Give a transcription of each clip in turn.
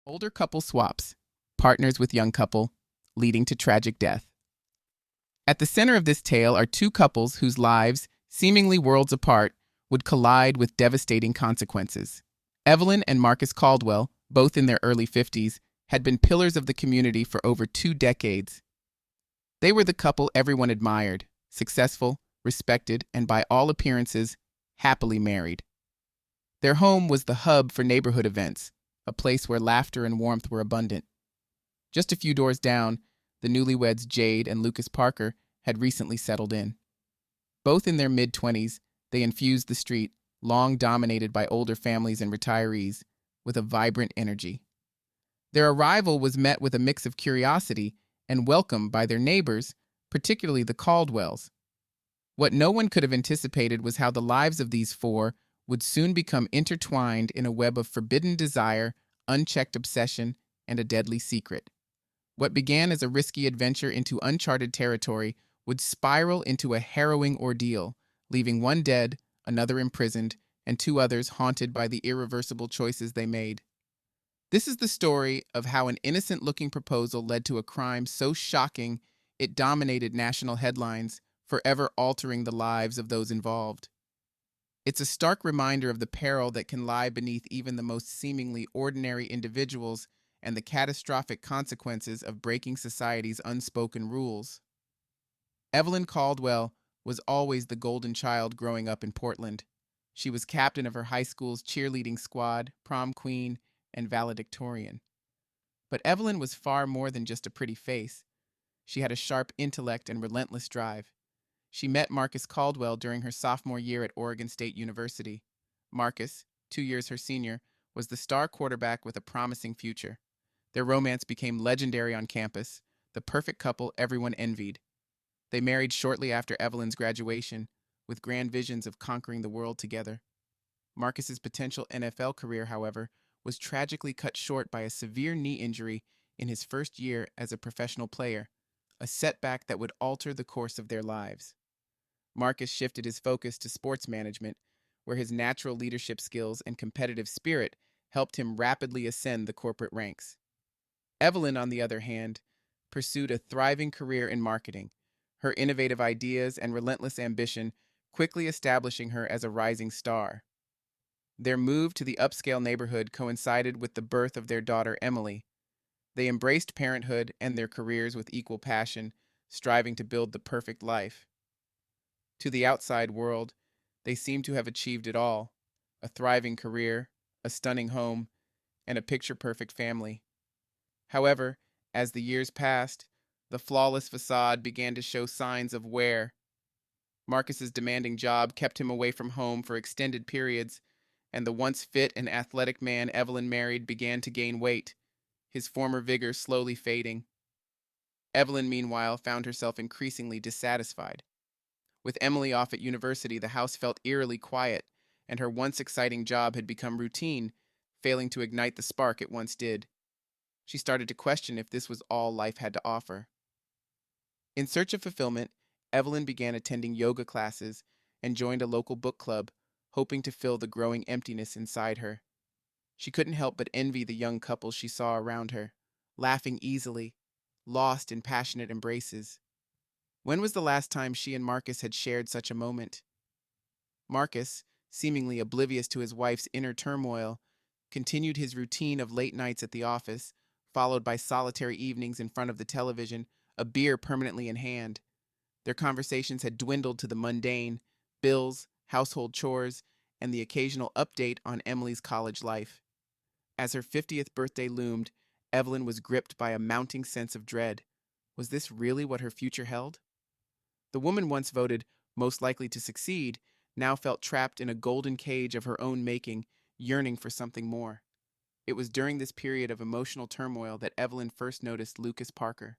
Older couple swaps, partners with young couple, leading to tragic death. At the center of this tale are two couples whose lives, seemingly worlds apart, would collide with devastating consequences. Evelyn and Marcus Caldwell, both in their early 50s, had been pillars of the community for over 2 decades. They were the couple everyone admired, successful, respected, and by all appearances, happily married. Their home was the hub for neighborhood events, a place where laughter and warmth were abundant. Just a few doors down, the newlyweds Jade and Lucas Parker had recently settled in. Both in their mid-20s, they infused the street, long dominated by older families and retirees, with a vibrant energy. Their arrival was met with a mix of curiosity and welcome by their neighbors, particularly the Caldwells. What no one could have anticipated was how the lives of these four would soon become intertwined in a web of forbidden desire, unchecked obsession, and a deadly secret. What began as a risky adventure into uncharted territory would spiral into a harrowing ordeal, leaving one dead, another imprisoned, and two others haunted by the irreversible choices they made. This is the story of how an innocent-looking proposal led to a crime so shocking it dominated national headlines, forever altering the lives of those involved. It's a stark reminder of the peril that can lie beneath even the most seemingly ordinary individuals and the catastrophic consequences of breaking society's unspoken rules. Evelyn Caldwell was always the golden child growing up in Portland. She was captain of her high school's cheerleading squad, prom queen, and valedictorian. But Evelyn was far more than just a pretty face. She had a sharp intellect and relentless drive. She met Marcus Caldwell during her sophomore year at Oregon State University. Marcus, 2 years her senior, was the star quarterback with a promising future. Their romance became legendary on campus, the perfect couple everyone envied. They married shortly after Evelyn's graduation, with grand visions of conquering the world together. Marcus's potential NFL career, however, was tragically cut short by a severe knee injury in his first year as a professional player, a setback that would alter the course of their lives. Marcus shifted his focus to sports management, where his natural leadership skills and competitive spirit helped him rapidly ascend the corporate ranks. Evelyn, on the other hand, pursued a thriving career in marketing, her innovative ideas and relentless ambition quickly establishing her as a rising star. Their move to the upscale neighborhood coincided with the birth of their daughter Emily. They embraced parenthood and their careers with equal passion, striving to build the perfect life. To the outside world, they seemed to have achieved it all: a thriving career, a stunning home, and a picture-perfect family. However, as the years passed, the flawless facade began to show signs of wear. Marcus's demanding job kept him away from home for extended periods, and the once fit and athletic man Evelyn married began to gain weight, his former vigor slowly fading. Evelyn, meanwhile, found herself increasingly dissatisfied. With Emily off at university, the house felt eerily quiet, and her once exciting job had become routine, failing to ignite the spark it once did. She started to question if this was all life had to offer. In search of fulfillment, Evelyn began attending yoga classes and joined a local book club, hoping to fill the growing emptiness inside her. She couldn't help but envy the young couples she saw around her, laughing easily, lost in passionate embraces. When was the last time she and Marcus had shared such a moment? Marcus, seemingly oblivious to his wife's inner turmoil, continued his routine of late nights at the office, followed by solitary evenings in front of the television, a beer permanently in hand. Their conversations had dwindled to the mundane: bills, household chores, and the occasional update on Emily's college life. As her 50th birthday loomed, Evelyn was gripped by a mounting sense of dread. Was this really what her future held? The woman once voted most likely to succeed now felt trapped in a golden cage of her own making, yearning for something more. It was during this period of emotional turmoil that Evelyn first noticed Lucas Parker.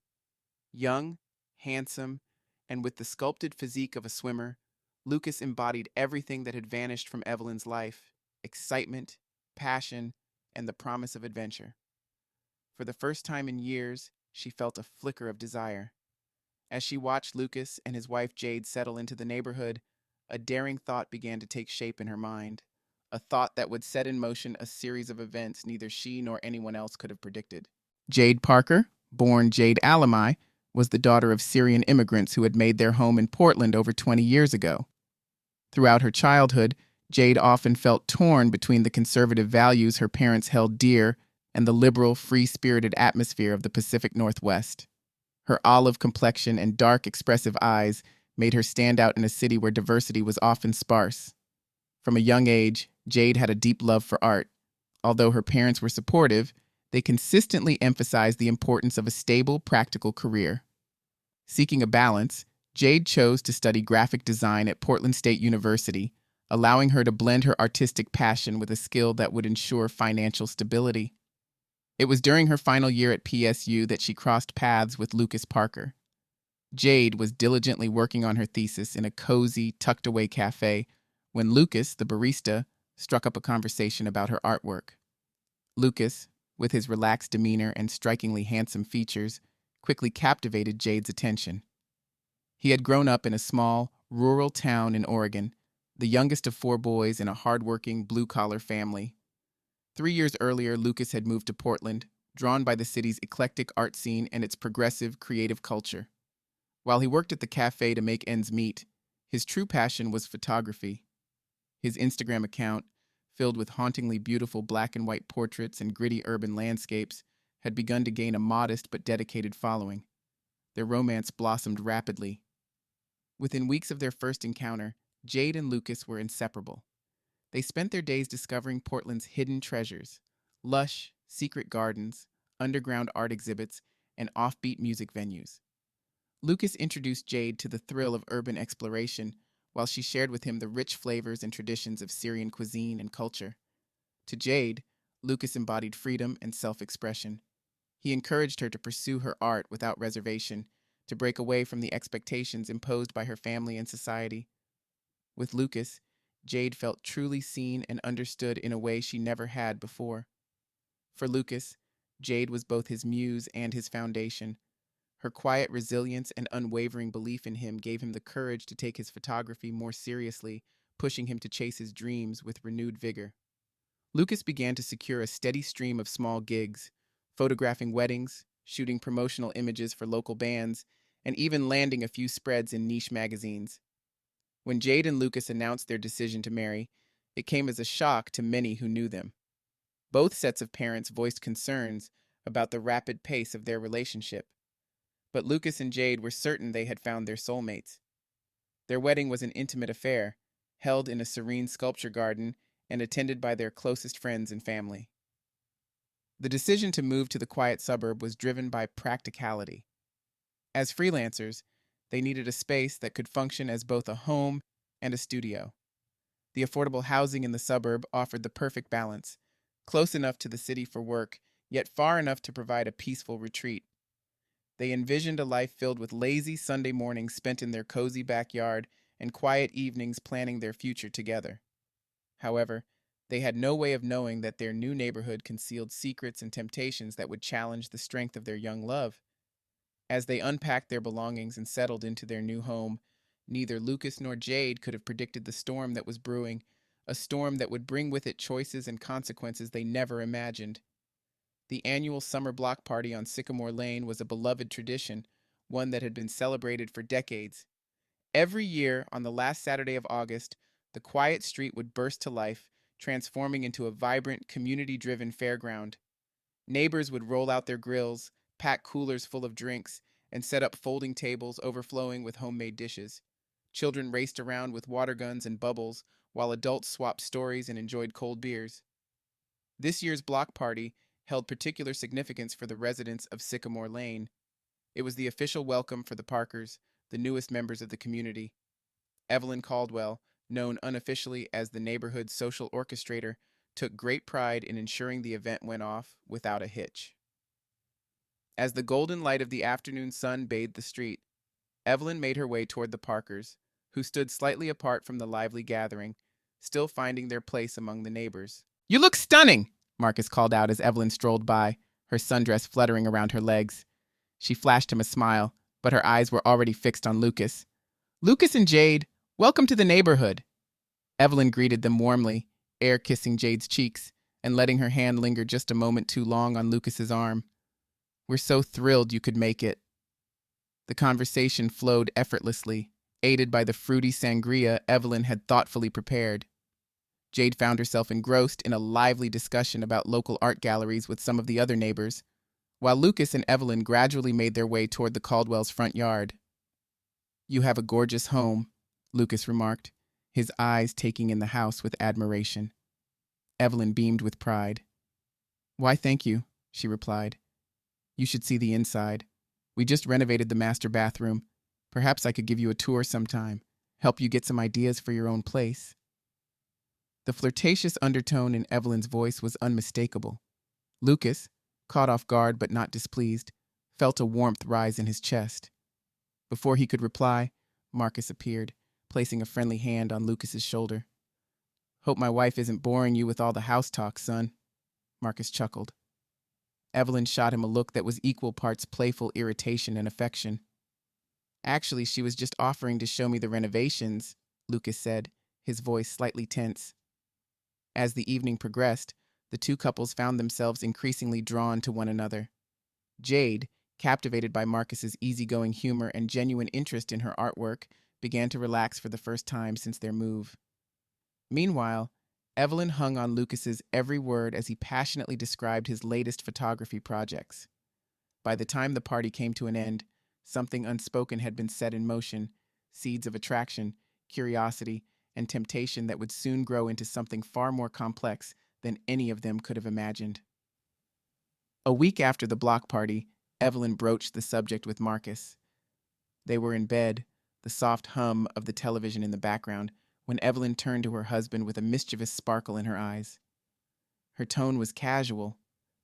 Young, handsome, and with the sculpted physique of a swimmer, Lucas embodied everything that had vanished from Evelyn's life: excitement, passion, and the promise of adventure. For the first time in years, she felt a flicker of desire. As she watched Lucas and his wife Jade settle into the neighborhood, a daring thought began to take shape in her mind: a thought that would set in motion a series of events neither she nor anyone else could have predicted. Jade Parker, born Jade Alami, was the daughter of Syrian immigrants who had made their home in Portland over 20 years ago. Throughout her childhood, Jade often felt torn between the conservative values her parents held dear and the liberal, free-spirited atmosphere of the Pacific Northwest. Her olive complexion and dark, expressive eyes made her stand out in a city where diversity was often sparse. From a young age, Jade had a deep love for art. Although her parents were supportive, they consistently emphasized the importance of a stable, practical career. Seeking a balance, Jade chose to study graphic design at Portland State University, allowing her to blend her artistic passion with a skill that would ensure financial stability. It was during her final year at PSU that she crossed paths with Lucas Parker. Jade was diligently working on her thesis in a cozy, tucked-away cafe when Lucas, the barista, struck up a conversation about her artwork. Lucas, with his relaxed demeanor and strikingly handsome features, quickly captivated Jade's attention. He had grown up in a small, rural town in Oregon, the youngest of 4 boys in a hardworking, blue-collar family. 3 years earlier, Lucas had moved to Portland, drawn by the city's eclectic art scene and its progressive, creative culture. While he worked at the cafe to make ends meet, his true passion was photography. His Instagram account, filled with hauntingly beautiful black and white portraits and gritty urban landscapes, had begun to gain a modest but dedicated following. Their romance blossomed rapidly. Within weeks of their first encounter, Jade and Lucas were inseparable. They spent their days discovering Portland's hidden treasures: lush, secret gardens, underground art exhibits, and offbeat music venues. Lucas introduced Jade to the thrill of urban exploration, while she shared with him the rich flavors and traditions of Syrian cuisine and culture. To Jade, Lucas embodied freedom and self-expression. He encouraged her to pursue her art without reservation, to break away from the expectations imposed by her family and society. With Lucas, Jade felt truly seen and understood in a way she never had before. For Lucas, Jade was both his muse and his foundation. Her quiet resilience and unwavering belief in him gave him the courage to take his photography more seriously, pushing him to chase his dreams with renewed vigor. Lucas began to secure a steady stream of small gigs, photographing weddings, shooting promotional images for local bands, and even landing a few spreads in niche magazines. When Jade and Lucas announced their decision to marry, it came as a shock to many who knew them. Both sets of parents voiced concerns about the rapid pace of their relationship. But Lucas and Jade were certain they had found their soulmates. Their wedding was an intimate affair, held in a serene sculpture garden and attended by their closest friends and family. The decision to move to the quiet suburb was driven by practicality. As freelancers, they needed a space that could function as both a home and a studio. The affordable housing in the suburb offered the perfect balance, close enough to the city for work, yet far enough to provide a peaceful retreat. They envisioned a life filled with lazy Sunday mornings spent in their cozy backyard and quiet evenings planning their future together. However, they had no way of knowing that their new neighborhood concealed secrets and temptations that would challenge the strength of their young love. As they unpacked their belongings and settled into their new home, neither Lucas nor Jade could have predicted the storm that was brewing, a storm that would bring with it choices and consequences they never imagined. The annual summer block party on Sycamore Lane was a beloved tradition, one that had been celebrated for decades. Every year, on the last Saturday of August, the quiet street would burst to life, transforming into a vibrant, community-driven fairground. Neighbors would roll out their grills, pack coolers full of drinks, and set up folding tables overflowing with homemade dishes. Children raced around with water guns and bubbles, while adults swapped stories and enjoyed cold beers. This year's block party held particular significance for the residents of Sycamore Lane. It was the official welcome for the Parkers, the newest members of the community. Evelyn Caldwell, known unofficially as the neighborhood's social orchestrator, took great pride in ensuring the event went off without a hitch. As the golden light of the afternoon sun bathed the street, Evelyn made her way toward the Parkers, who stood slightly apart from the lively gathering, still finding their place among the neighbors. "You look stunning!" Marcus called out as Evelyn strolled by, her sundress fluttering around her legs. She flashed him a smile, but her eyes were already fixed on Lucas. "Lucas and Jade, welcome to the neighborhood." Evelyn greeted them warmly, air kissing Jade's cheeks and letting her hand linger just a moment too long on Lucas's arm. "We're so thrilled you could make it." The conversation flowed effortlessly, aided by the fruity sangria Evelyn had thoughtfully prepared. Jade found herself engrossed in a lively discussion about local art galleries with some of the other neighbors, while Lucas and Evelyn gradually made their way toward the Caldwells' front yard. "You have a gorgeous home," Lucas remarked, his eyes taking in the house with admiration. Evelyn beamed with pride. "Why, thank you," she replied. "You should see the inside. We just renovated the master bathroom. Perhaps I could give you a tour sometime, help you get some ideas for your own place." The flirtatious undertone in Evelyn's voice was unmistakable. Lucas, caught off guard but not displeased, felt a warmth rise in his chest. Before he could reply, Marcus appeared, placing a friendly hand on Lucas's shoulder. "Hope my wife isn't boring you with all the house talk, son," Marcus chuckled. Evelyn shot him a look that was equal parts playful irritation and affection. "Actually, she was just offering to show me the renovations," Lucas said, his voice slightly tense. As the evening progressed, the two couples found themselves increasingly drawn to one another. Jade, captivated by Marcus's easygoing humor and genuine interest in her artwork, began to relax for the first time since their move. Meanwhile, Evelyn hung on Lucas's every word as he passionately described his latest photography projects. By the time the party came to an end, something unspoken had been set in motion, seeds of attraction, curiosity, and temptation that would soon grow into something far more complex than any of them could have imagined. A week after the block party, Evelyn broached the subject with Marcus. They were in bed, the soft hum of the television in the background, when Evelyn turned to her husband with a mischievous sparkle in her eyes. Her tone was casual,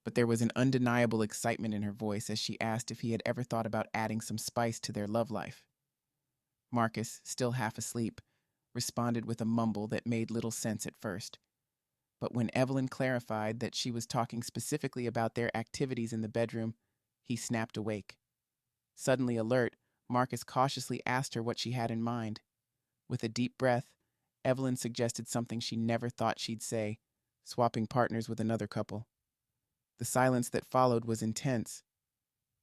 but there was an undeniable excitement in her voice as she asked if he had ever thought about adding some spice to their love life. Marcus, still half asleep, responded with a mumble that made little sense at first. But when Evelyn clarified that she was talking specifically about their activities in the bedroom, he snapped awake. Suddenly alert, Marcus cautiously asked her what she had in mind. With a deep breath, Evelyn suggested something she never thought she'd say, swapping partners with another couple. The silence that followed was intense.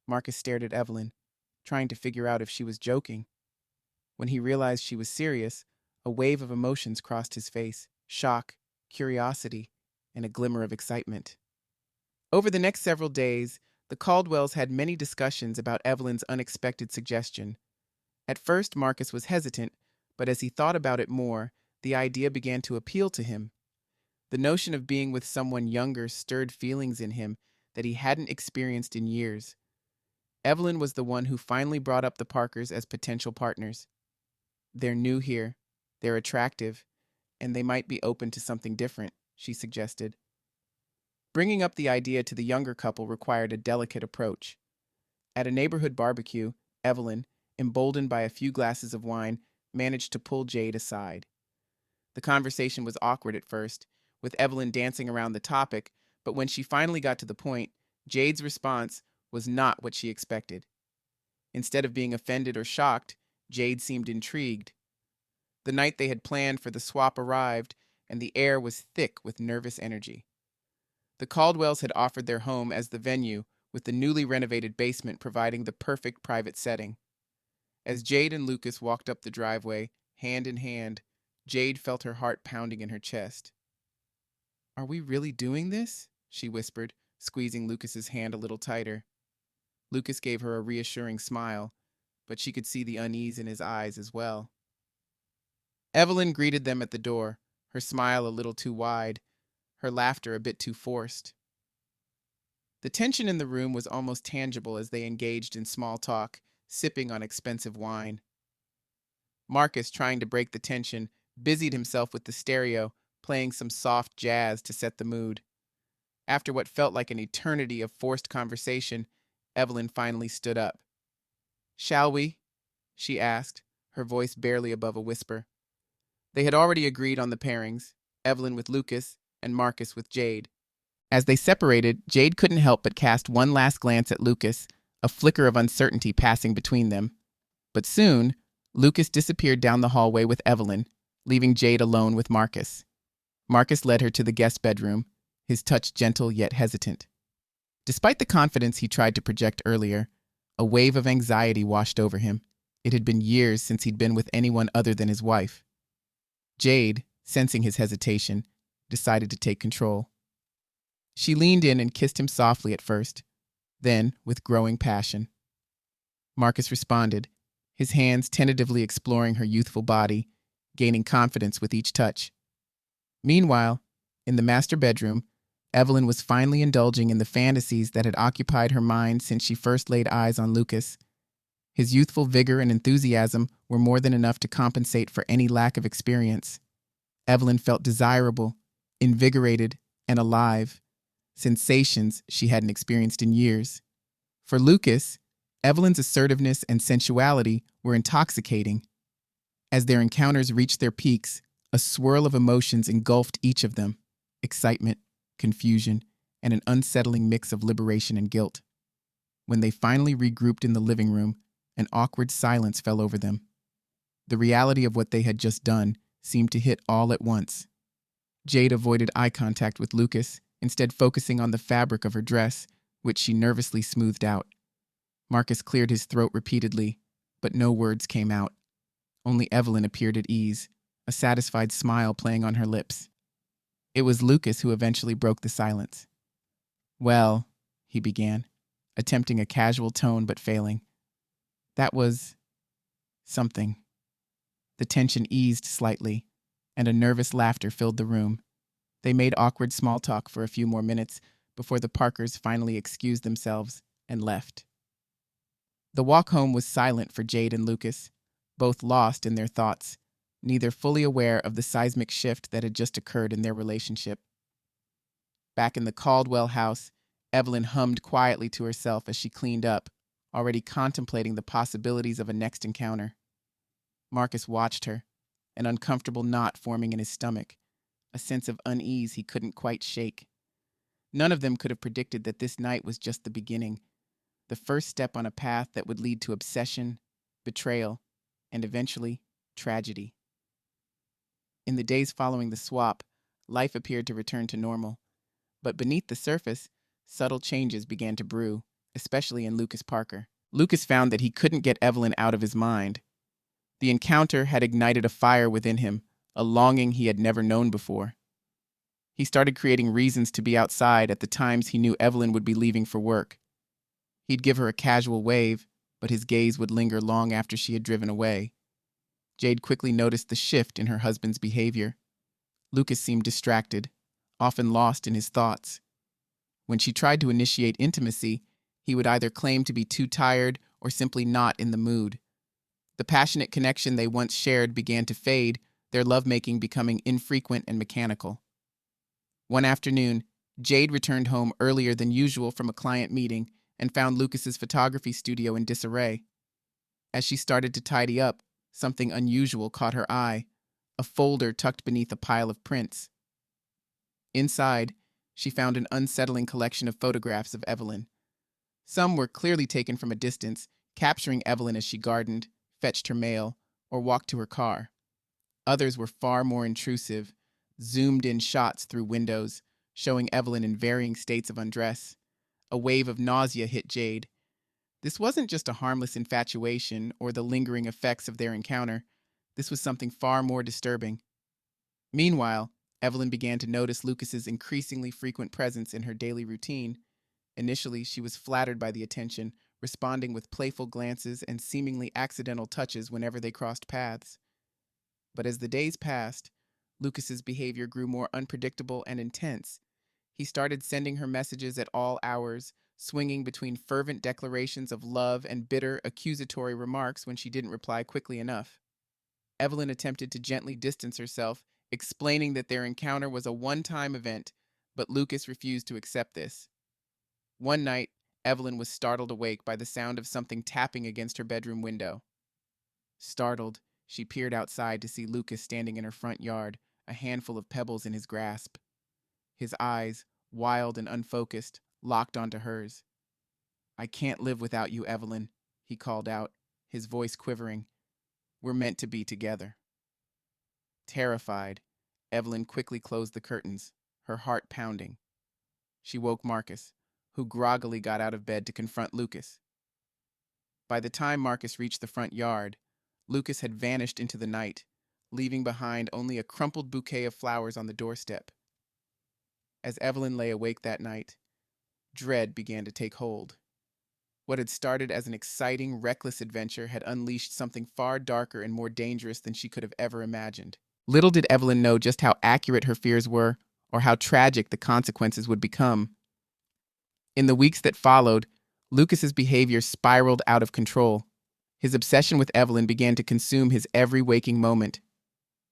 Marcus stared at Evelyn, trying to figure out if she was joking. When he realized she was serious, a wave of emotions crossed his face: shock, curiosity, and a glimmer of excitement. Over the next several days, the Caldwells had many discussions about Evelyn's unexpected suggestion. At first, Marcus was hesitant, but as he thought about it more, the idea began to appeal to him. The notion of being with someone younger stirred feelings in him that he hadn't experienced in years. Evelyn was the one who finally brought up the Parkers as potential partners. "They're new here, they're attractive, and they might be open to something different," she suggested. Bringing up the idea to the younger couple required a delicate approach. At a neighborhood barbecue, Evelyn, emboldened by a few glasses of wine, managed to pull Jade aside. The conversation was awkward at first, with Evelyn dancing around the topic, but when she finally got to the point, Jade's response was not what she expected. Instead of being offended or shocked, Jade seemed intrigued. The night they had planned for the swap arrived, and the air was thick with nervous energy. The Caldwells had offered their home as the venue, with the newly renovated basement providing the perfect private setting. As Jade and Lucas walked up the driveway, hand in hand, Jade felt her heart pounding in her chest. "Are we really doing this?" she whispered, squeezing Lucas's hand a little tighter. Lucas gave her a reassuring smile, but she could see the unease in his eyes as well. Evelyn greeted them at the door, her smile a little too wide, her laughter a bit too forced. The tension in the room was almost tangible as they engaged in small talk, sipping on expensive wine. Marcus, trying to break the tension, busied himself with the stereo, playing some soft jazz to set the mood. After what felt like an eternity of forced conversation, Evelyn finally stood up. "Shall we?" she asked, her voice barely above a whisper. They had already agreed on the pairings, Evelyn with Lucas and Marcus with Jade. As they separated, Jade couldn't help but cast one last glance at Lucas, a flicker of uncertainty passing between them. But soon, Lucas disappeared down the hallway with Evelyn, leaving Jade alone with Marcus. Marcus led her to the guest bedroom, his touch gentle yet hesitant. Despite the confidence he tried to project earlier, a wave of anxiety washed over him. It had been years since he'd been with anyone other than his wife. Jade, sensing his hesitation, decided to take control. She leaned in and kissed him softly at first, then with growing passion. Marcus responded, his hands tentatively exploring her youthful body, gaining confidence with each touch. Meanwhile, in the master bedroom, Evelyn was finally indulging in the fantasies that had occupied her mind since she first laid eyes on Lucas. His youthful vigor and enthusiasm were more than enough to compensate for any lack of experience. Evelyn felt desirable, invigorated, and alive, sensations she hadn't experienced in years. For Lucas, Evelyn's assertiveness and sensuality were intoxicating. As their encounters reached their peaks, a swirl of emotions engulfed each of them: excitement, confusion, and an unsettling mix of liberation and guilt. When they finally regrouped in the living room, an awkward silence fell over them. The reality of what they had just done seemed to hit all at once. Jade avoided eye contact with Lucas, instead focusing on the fabric of her dress, which she nervously smoothed out. Marcus cleared his throat repeatedly, but no words came out. Only Evelyn appeared at ease, a satisfied smile playing on her lips. It was Lucas who eventually broke the silence. "Well," he began, attempting a casual tone but failing. "That was something." The tension eased slightly, and a nervous laughter filled the room. They made awkward small talk for a few more minutes before the Parkers finally excused themselves and left. The walk home was silent for Jade and Lucas, both lost in their thoughts, neither fully aware of the seismic shift that had just occurred in their relationship. Back in the Caldwell house, Evelyn hummed quietly to herself as she cleaned up, already contemplating the possibilities of a next encounter. Marcus watched her, an uncomfortable knot forming in his stomach, a sense of unease he couldn't quite shake. None of them could have predicted that this night was just the beginning, the first step on a path that would lead to obsession, betrayal, and eventually, tragedy. In the days following the swap, life appeared to return to normal. But beneath the surface, subtle changes began to brew, especially in Lucas Parker. Lucas found that he couldn't get Evelyn out of his mind. The encounter had ignited a fire within him, a longing he had never known before. He started creating reasons to be outside at the times he knew Evelyn would be leaving for work. He'd give her a casual wave, but his gaze would linger long after she had driven away. Jade quickly noticed the shift in her husband's behavior. Lucas seemed distracted, often lost in his thoughts. When she tried to initiate intimacy, he would either claim to be too tired or simply not in the mood. The passionate connection they once shared began to fade, their lovemaking becoming infrequent and mechanical. One afternoon, Jade returned home earlier than usual from a client meeting and found Lucas's photography studio in disarray. As she started to tidy up, something unusual caught her eye: a folder tucked beneath a pile of prints. Inside, she found an unsettling collection of photographs of Evelyn. Some were clearly taken from a distance, capturing Evelyn as she gardened, fetched her mail, or walked to her car. Others were far more intrusive, zoomed-in shots through windows, showing Evelyn in varying states of undress. A wave of nausea hit Jade. This wasn't just a harmless infatuation or the lingering effects of their encounter. This was something far more disturbing. Meanwhile, Evelyn began to notice Lucas's increasingly frequent presence in her daily routine. Initially, she was flattered by the attention, responding with playful glances and seemingly accidental touches whenever they crossed paths. But as the days passed, Lucas's behavior grew more unpredictable and intense. He started sending her messages at all hours, swinging between fervent declarations of love and bitter, accusatory remarks when she didn't reply quickly enough. Evelyn attempted to gently distance herself, explaining that their encounter was a one-time event, but Lucas refused to accept this. One night, Evelyn was startled awake by the sound of something tapping against her bedroom window. Startled, she peered outside to see Lucas standing in her front yard, a handful of pebbles in his grasp. His eyes, wild and unfocused, locked onto hers. "I can't live without you, Evelyn," he called out, his voice quivering. "We're meant to be together." Terrified, Evelyn quickly closed the curtains, her heart pounding. She woke Marcus, who groggily got out of bed to confront Lucas. By the time Marcus reached the front yard, Lucas had vanished into the night, leaving behind only a crumpled bouquet of flowers on the doorstep. As Evelyn lay awake that night, dread began to take hold. What had started as an exciting, reckless adventure had unleashed something far darker and more dangerous than she could have ever imagined. Little did Evelyn know just how accurate her fears were, or how tragic the consequences would become. In the weeks that followed, Lucas's behavior spiraled out of control. His obsession with Evelyn began to consume his every waking moment.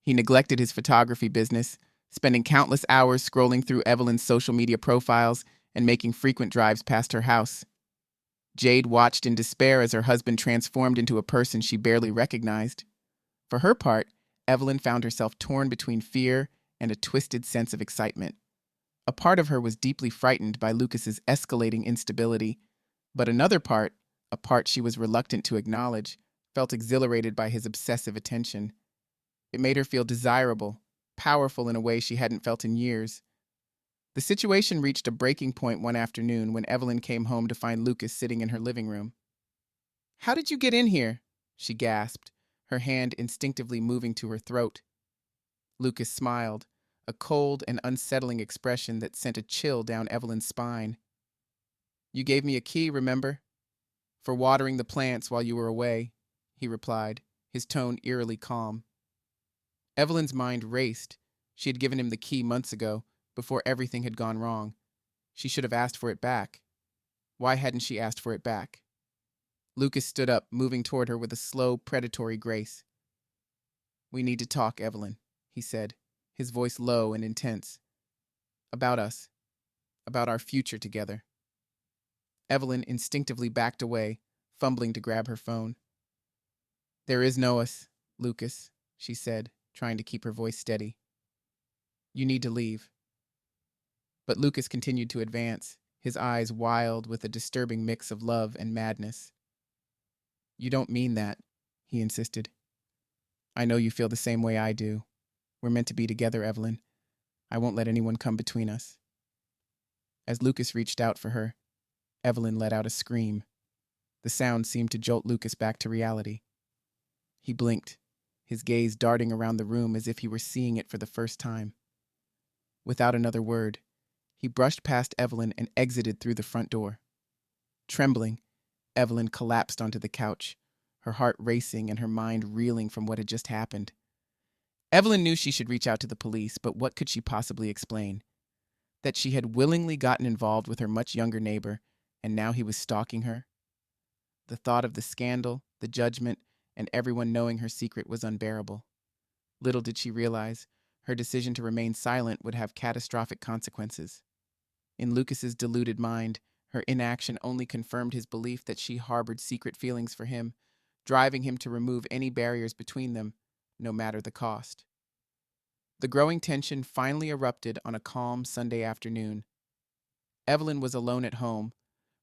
He neglected his photography business, spending countless hours scrolling through Evelyn's social media profiles and making frequent drives past her house. Jade watched in despair as her husband transformed into a person she barely recognized. For her part, Evelyn found herself torn between fear and a twisted sense of excitement. A part of her was deeply frightened by Lucas's escalating instability, but another part, a part she was reluctant to acknowledge, felt exhilarated by his obsessive attention. It made her feel desirable, powerful in a way she hadn't felt in years. The situation reached a breaking point one afternoon when Evelyn came home to find Lucas sitting in her living room. "How did you get in here?" she gasped, her hand instinctively moving to her throat. Lucas smiled, a cold and unsettling expression that sent a chill down Evelyn's spine. "You gave me a key, remember? For watering the plants while you were away," he replied, his tone eerily calm. Evelyn's mind raced. She had given him the key months ago, before everything had gone wrong. She should have asked for it back. Why hadn't she asked for it back? Lucas stood up, moving toward her with a slow, predatory grace. "We need to talk, Evelyn," he said, his voice low and intense. "About us. About our future together." Evelyn instinctively backed away, fumbling to grab her phone. "There is no us, Lucas," she said, trying to keep her voice steady. "You need to leave." But Lucas continued to advance, his eyes wild with a disturbing mix of love and madness. "You don't mean that," he insisted. "I know you feel the same way I do. We're meant to be together, Evelyn. I won't let anyone come between us." As Lucas reached out for her, Evelyn let out a scream. The sound seemed to jolt Lucas back to reality. He blinked, his gaze darting around the room as if he were seeing it for the first time. Without another word, he brushed past Evelyn and exited through the front door. Trembling, Evelyn collapsed onto the couch, her heart racing and her mind reeling from what had just happened. Evelyn knew she should reach out to the police, but what could she possibly explain? That she had willingly gotten involved with her much younger neighbor, and now he was stalking her? The thought of the scandal, the judgment, and everyone knowing her secret was unbearable. Little did she realize, her decision to remain silent would have catastrophic consequences. In Lucas's deluded mind, her inaction only confirmed his belief that she harbored secret feelings for him, driving him to remove any barriers between them, no matter the cost. The growing tension finally erupted on a calm Sunday afternoon. Evelyn was alone at home.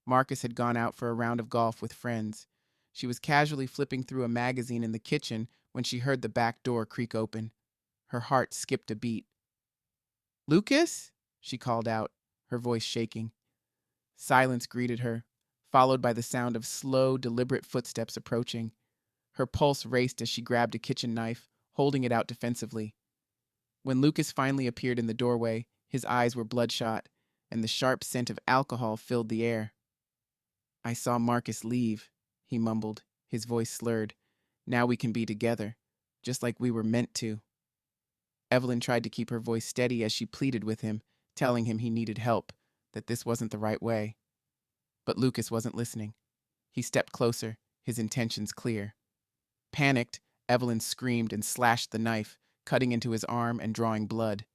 Marcus had gone out for a round of golf with friends. She was casually flipping through a magazine in the kitchen when she heard the back door creak open. Her heart skipped a beat. "Lucas?" she called out, her voice shaking. Silence greeted her, followed by the sound of slow, deliberate footsteps approaching. Her pulse raced as she grabbed a kitchen knife, holding it out defensively. When Lucas finally appeared in the doorway, his eyes were bloodshot, and the sharp scent of alcohol filled the air. "I saw Marcus leave," he mumbled, his voice slurred. "Now we can be together, just like we were meant to." Evelyn tried to keep her voice steady as she pleaded with him, telling him he needed help, that this wasn't the right way. But Lucas wasn't listening. He stepped closer, his intentions clear. Panicked, Evelyn screamed and slashed the knife, cutting into his arm and drawing blood.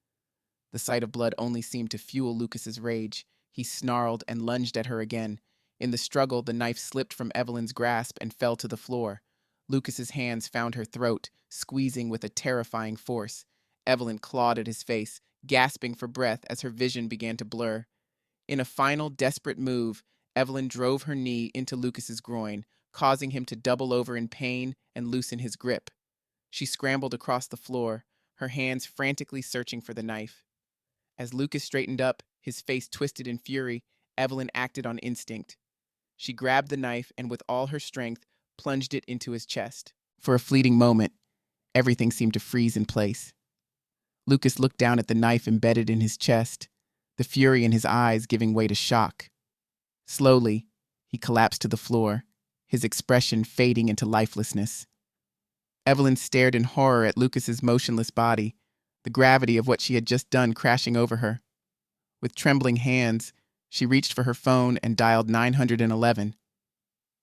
The sight of blood only seemed to fuel Lucas's rage. He snarled and lunged at her again. In the struggle, the knife slipped from Evelyn's grasp and fell to the floor. Lucas's hands found her throat, squeezing with a terrifying force. Evelyn clawed at his face, gasping for breath as her vision began to blur. In a final, desperate move, Evelyn drove her knee into Lucas's groin, causing him to double over in pain and loosen his grip. She scrambled across the floor, her hands frantically searching for the knife. As Lucas straightened up, his face twisted in fury, Evelyn acted on instinct. She grabbed the knife and with all her strength plunged it into his chest. For a fleeting moment, everything seemed to freeze in place. Lucas looked down at the knife embedded in his chest, the fury in his eyes giving way to shock. Slowly, he collapsed to the floor, his expression fading into lifelessness. Evelyn stared in horror at Lucas's motionless body, the gravity of what she had just done crashing over her. With trembling hands, she reached for her phone and dialed 911.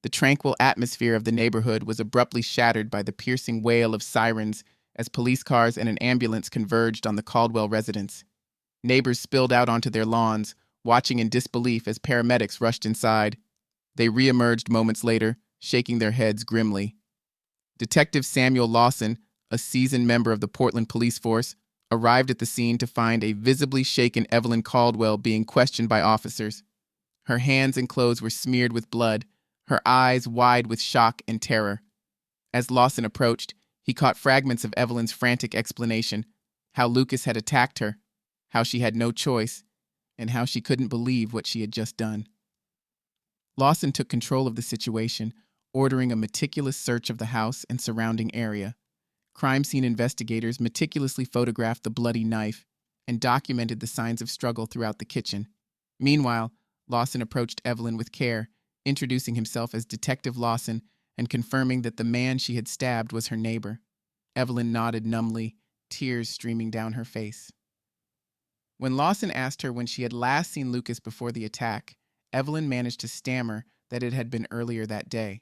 The tranquil atmosphere of the neighborhood was abruptly shattered by the piercing wail of sirens as police cars and an ambulance converged on the Caldwell residence. Neighbors spilled out onto their lawns, watching in disbelief as paramedics rushed inside. They reemerged moments later, shaking their heads grimly. Detective Samuel Lawson, a seasoned member of the Portland police force, arrived at the scene to find a visibly shaken Evelyn Caldwell being questioned by officers. Her hands and clothes were smeared with blood, her eyes wide with shock and terror. As Lawson approached, he caught fragments of Evelyn's frantic explanation, how Lucas had attacked her, how she had no choice, and how she couldn't believe what she had just done. Lawson took control of the situation, ordering a meticulous search of the house and surrounding area. Crime scene investigators meticulously photographed the bloody knife and documented the signs of struggle throughout the kitchen. Meanwhile, Lawson approached Evelyn with care, introducing himself as Detective Lawson and confirming that the man she had stabbed was her neighbor. Evelyn nodded numbly, tears streaming down her face. When Lawson asked her when she had last seen Lucas before the attack, Evelyn managed to stammer that it had been earlier that day.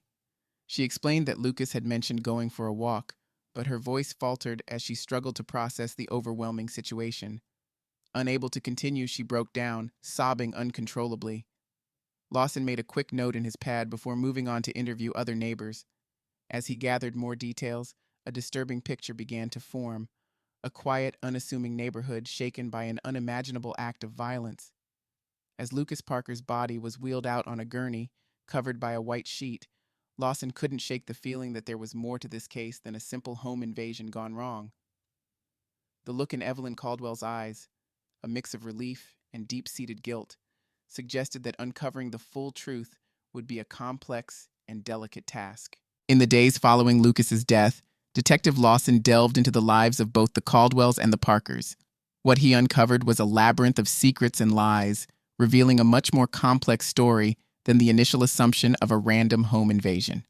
She explained that Lucas had mentioned going for a walk, but her voice faltered as she struggled to process the overwhelming situation. Unable to continue, she broke down, sobbing uncontrollably. Lawson made a quick note in his pad before moving on to interview other neighbors. As he gathered more details, a disturbing picture began to form, a quiet, unassuming neighborhood shaken by an unimaginable act of violence. As Lucas Parker's body was wheeled out on a gurney, covered by a white sheet, Lawson couldn't shake the feeling that there was more to this case than a simple home invasion gone wrong. The look in Evelyn Caldwell's eyes, a mix of relief and deep-seated guilt, suggested that uncovering the full truth would be a complex and delicate task. In the days following Lucas's death, Detective Lawson delved into the lives of both the Caldwells and the Parkers. What he uncovered was a labyrinth of secrets and lies, revealing a much more complex story than the initial assumption of a random home invasion.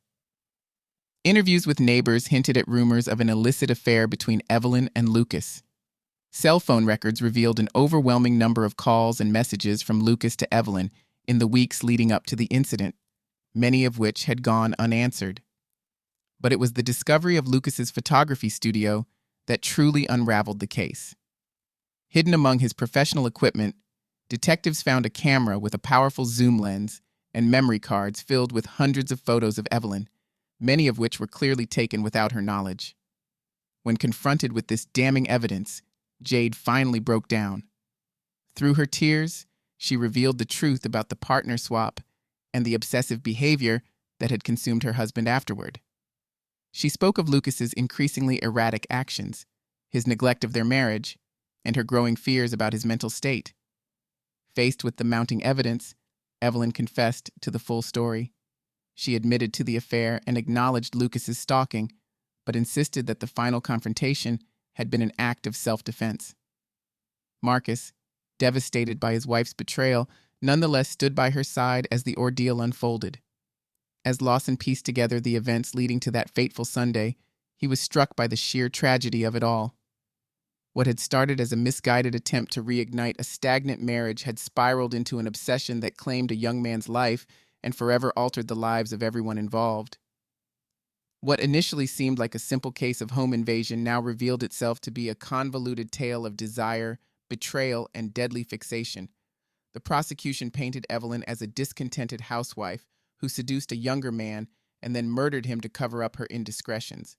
Interviews with neighbors hinted at rumors of an illicit affair between Evelyn and Lucas. Cell phone records revealed an overwhelming number of calls and messages from Lucas to Evelyn in the weeks leading up to the incident, many of which had gone unanswered. But it was the discovery of Lucas's photography studio that truly unraveled the case. Hidden among his professional equipment, detectives found a camera with a powerful zoom lens and memory cards filled with hundreds of photos of Evelyn, many of which were clearly taken without her knowledge. When confronted with this damning evidence, Jade finally broke down. Through her tears, she revealed the truth about the partner swap and the obsessive behavior that had consumed her husband afterward. She spoke of Lucas's increasingly erratic actions, his neglect of their marriage, and her growing fears about his mental state. Faced with the mounting evidence, Evelyn confessed to the full story. She admitted to the affair and acknowledged Lucas's stalking, but insisted that the final confrontation had been an act of self-defense. Marcus, devastated by his wife's betrayal, nonetheless stood by her side as the ordeal unfolded. As Lawson pieced together the events leading to that fateful Sunday, he was struck by the sheer tragedy of it all. What had started as a misguided attempt to reignite a stagnant marriage had spiraled into an obsession that claimed a young man's life and forever altered the lives of everyone involved. What initially seemed like a simple case of home invasion now revealed itself to be a convoluted tale of desire, betrayal, and deadly fixation. The prosecution painted Evelyn as a discontented housewife who seduced a younger man and then murdered him to cover up her indiscretions.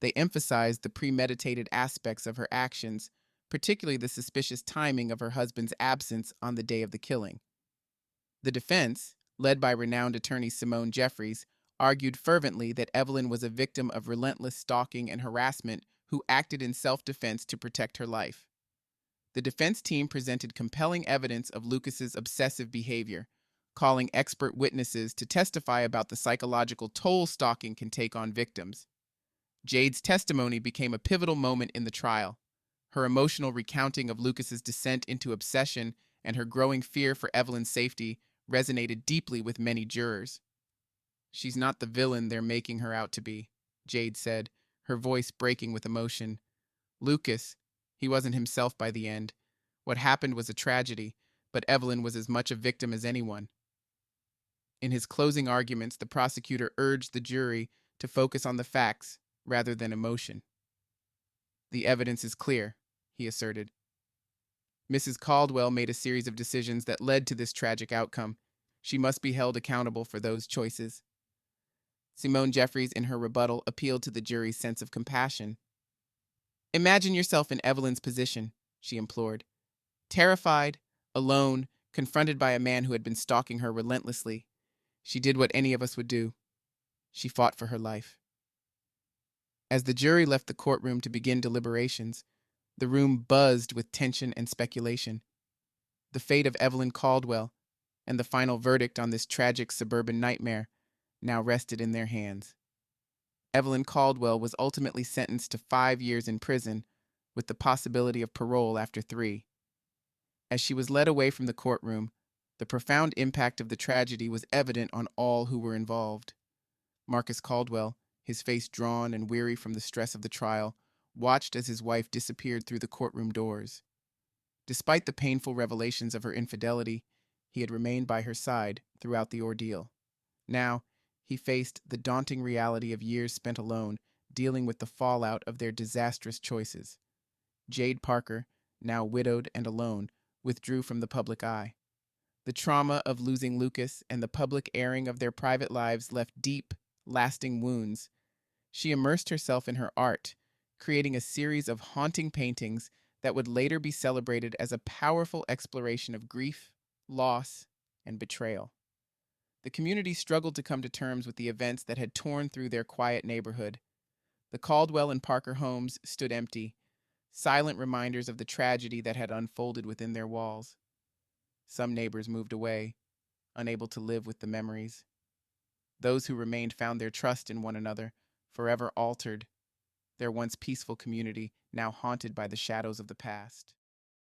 They emphasized the premeditated aspects of her actions, particularly the suspicious timing of her husband's absence on the day of the killing. The defense, led by renowned attorney Simone Jeffries, argued fervently that Evelyn was a victim of relentless stalking and harassment who acted in self-defense to protect her life. The defense team presented compelling evidence of Lucas's obsessive behavior, calling expert witnesses to testify about the psychological toll stalking can take on victims. Jade's testimony became a pivotal moment in the trial. Her emotional recounting of Lucas's descent into obsession and her growing fear for Evelyn's safety resonated deeply with many jurors. "She's not the villain they're making her out to be," Jade said, her voice breaking with emotion. "Lucas, he wasn't himself by the end. What happened was a tragedy, but Evelyn was as much a victim as anyone." In his closing arguments, the prosecutor urged the jury to focus on the facts rather than emotion. "The evidence is clear," he asserted. Mrs. Caldwell made a series of decisions that led to this tragic outcome. She must be held accountable for those choices. Simone Jeffries, in her rebuttal, appealed to the jury's sense of compassion. "Imagine yourself in Evelyn's position," she implored. Terrified, alone, confronted by a man who had been stalking her relentlessly. She did what any of us would do. She fought for her life. As the jury left the courtroom to begin deliberations, the room buzzed with tension and speculation. The fate of Evelyn Caldwell and the final verdict on this tragic suburban nightmare now rested in their hands. Evelyn Caldwell was ultimately sentenced to 5 years in prison, with the possibility of parole after 3. As she was led away from the courtroom, the profound impact of the tragedy was evident on all who were involved. Marcus Caldwell, his face drawn and weary from the stress of the trial, watched as his wife disappeared through the courtroom doors. Despite the painful revelations of her infidelity, he had remained by her side throughout the ordeal. Now, he faced the daunting reality of years spent alone, dealing with the fallout of their disastrous choices. Jade Parker, now widowed and alone, withdrew from the public eye. The trauma of losing Lucas and the public airing of their private lives left deep, lasting wounds. She immersed herself in her art, creating a series of haunting paintings that would later be celebrated as a powerful exploration of grief, loss, and betrayal. The community struggled to come to terms with the events that had torn through their quiet neighborhood. The Caldwell and Parker homes stood empty, silent reminders of the tragedy that had unfolded within their walls. Some neighbors moved away, unable to live with the memories. Those who remained found their trust in one another forever altered, their once peaceful community now haunted by the shadows of the past.